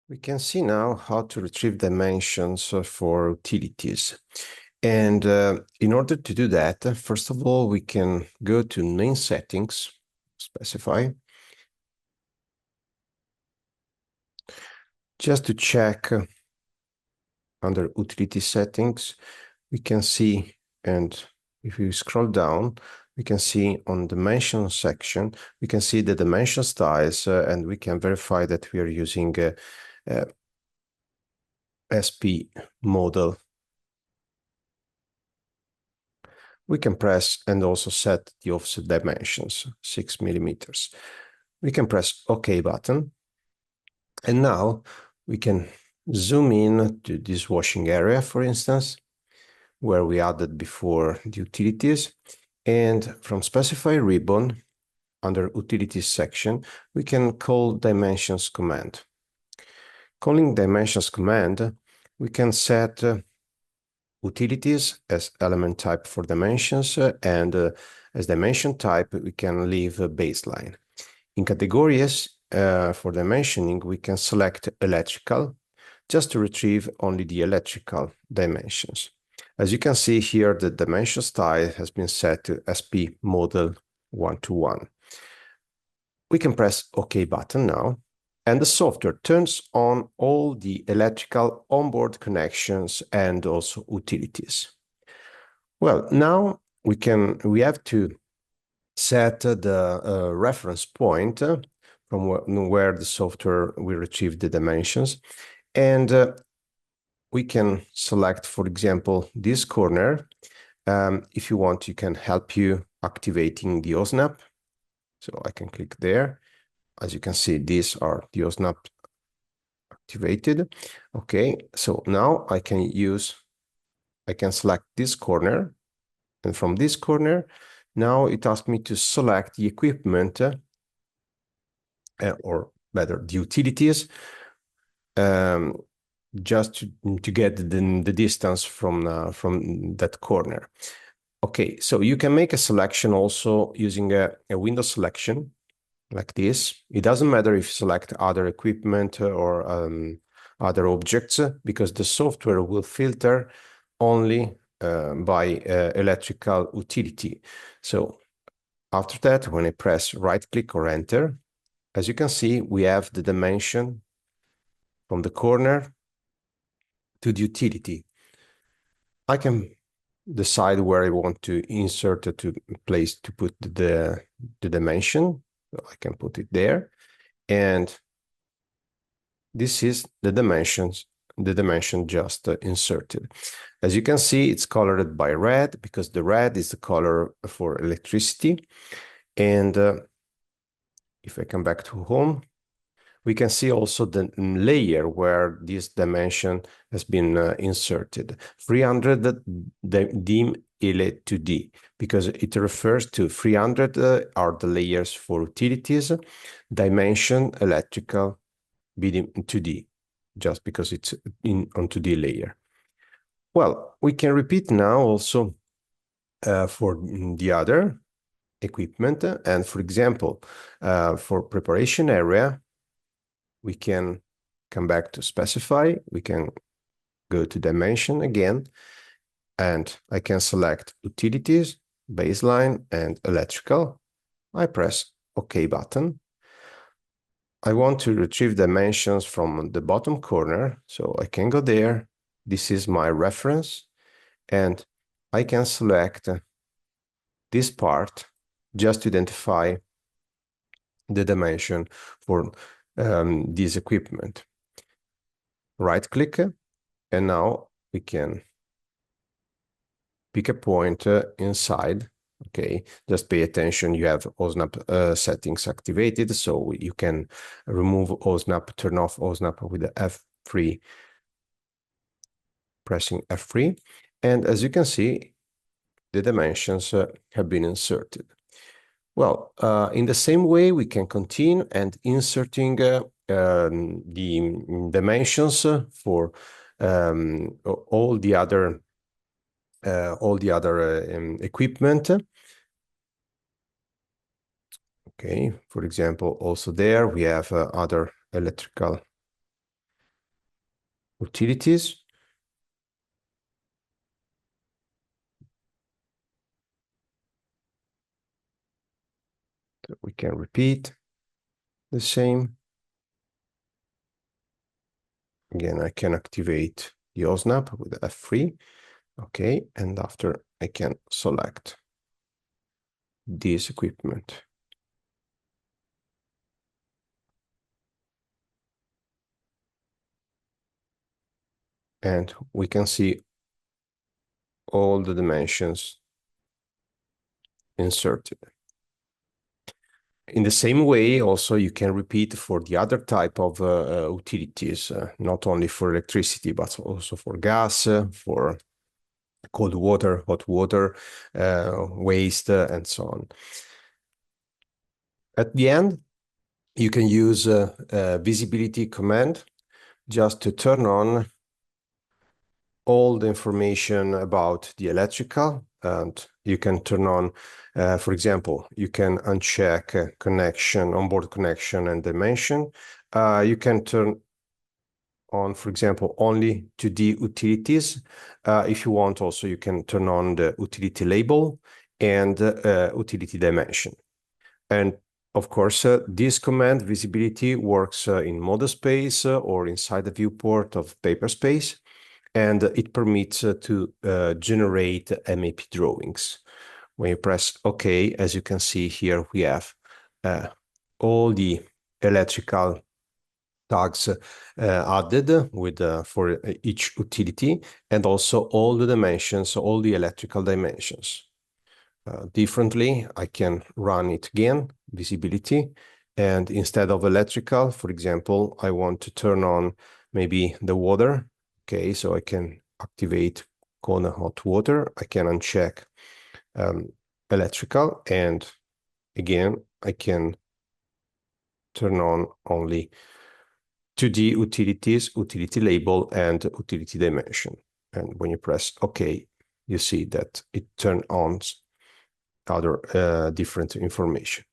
We can see now how to retrieve dimensions for utilities. And in order to do that, first of all, we can go to main settings, specify, just to check under utility settings, we can see, and if you scroll down, we can see on dimension section, we can see the dimension styles, and we can verify that we are using SP model. We can press and also set the offset dimensions, 6 millimeters. We can press OK button. And now we can zoom in to this washing area, for instance, where we added before the utilities. And from specify ribbon, under utilities section, we can call dimensions command. Calling dimensions command, we can set utilities as element type for dimensions, and as dimension type, we can leave a baseline. In categories for dimensioning, we can select electrical, just to retrieve only the electrical dimensions. As you can see here, the dimension style has been set to SP model 1:1. We can press OK button now, and the software turns on all the electrical onboard connections and also utilities. Well, now we have to set the reference point from where the software will retrieve the dimensions, and we can select, for example, this corner. If you want, you can help you activating the OSNAP. So I can click there. As you can see, these are the OSNAP activated. Okay, so now I can select this corner, and from this corner, now it asks me to select the equipment, or better, the utilities, just to get the distance from that corner. Okay, so you can make a selection also using a window selection like this. It doesn't matter if you select other equipment or other objects, because the software will filter only by electrical utility. So after that, when I press right click or enter, as you can see, we have the dimension from the corner to the utility. I can decide where I want to insert it, to put the dimension. So I can put it there, and this is the dimension just inserted. As you can see, it's colored by red, because the red is the color for electricity. And if I come back to home, we can see also the layer where this dimension has been inserted. 300 dim ile 2D, because it refers to 300 are the layers for utilities, dimension electrical be 2D, just because it's on 2D layer. Well, we can repeat now also for the other equipment. And for example, for preparation area, we can come back to specify. We can go to dimension again, and I can select utilities, baseline, and electrical. I press OK button. I want to retrieve dimensions from the bottom corner, so I can go there. This is my reference, and I can select this part just to identify the dimension for this equipment. Right click, and now we can pick a point inside. Okay, just pay attention, you have OSNAP settings activated, so you can remove OSNAP, turn off OSNAP with the F3, pressing F3. And as you can see, the dimensions have been inserted. Well, in the same way, we can continue and inserting the dimensions for all the other equipment. Okay, for example, also there we have other electrical utilities. So we can repeat the same. Again, I can activate the OSNAP with F3. Okay, and after I can select this equipment. And we can see all the dimensions inserted. In the same way, also you can repeat for the other type of utilities, not only for electricity, but also for gas, for cold water, hot water, waste, and so on. At the end, you can use a visibility command just to turn on all the information about the electrical, and you can turn on, for example, you can uncheck connection, onboard connection and dimension. You can turn on, for example, only to the utilities. If you want, also you can turn on the utility label and utility dimension. And of course, this command visibility works in model space or inside the viewport of paper space, and it permits to generate MAP drawings. When you press OK, as you can see here, we have all the electrical tags added with for each utility, and also all the dimensions, all the electrical dimensions. Differently, I can run it again, visibility, and instead of electrical, for example, I want to turn on maybe the water. Okay, so I can activate Kona hot water. I can uncheck electrical, and again, I can turn on only 2D utilities, utility label, and utility dimension. And when you press OK, you see that it turns on other different information.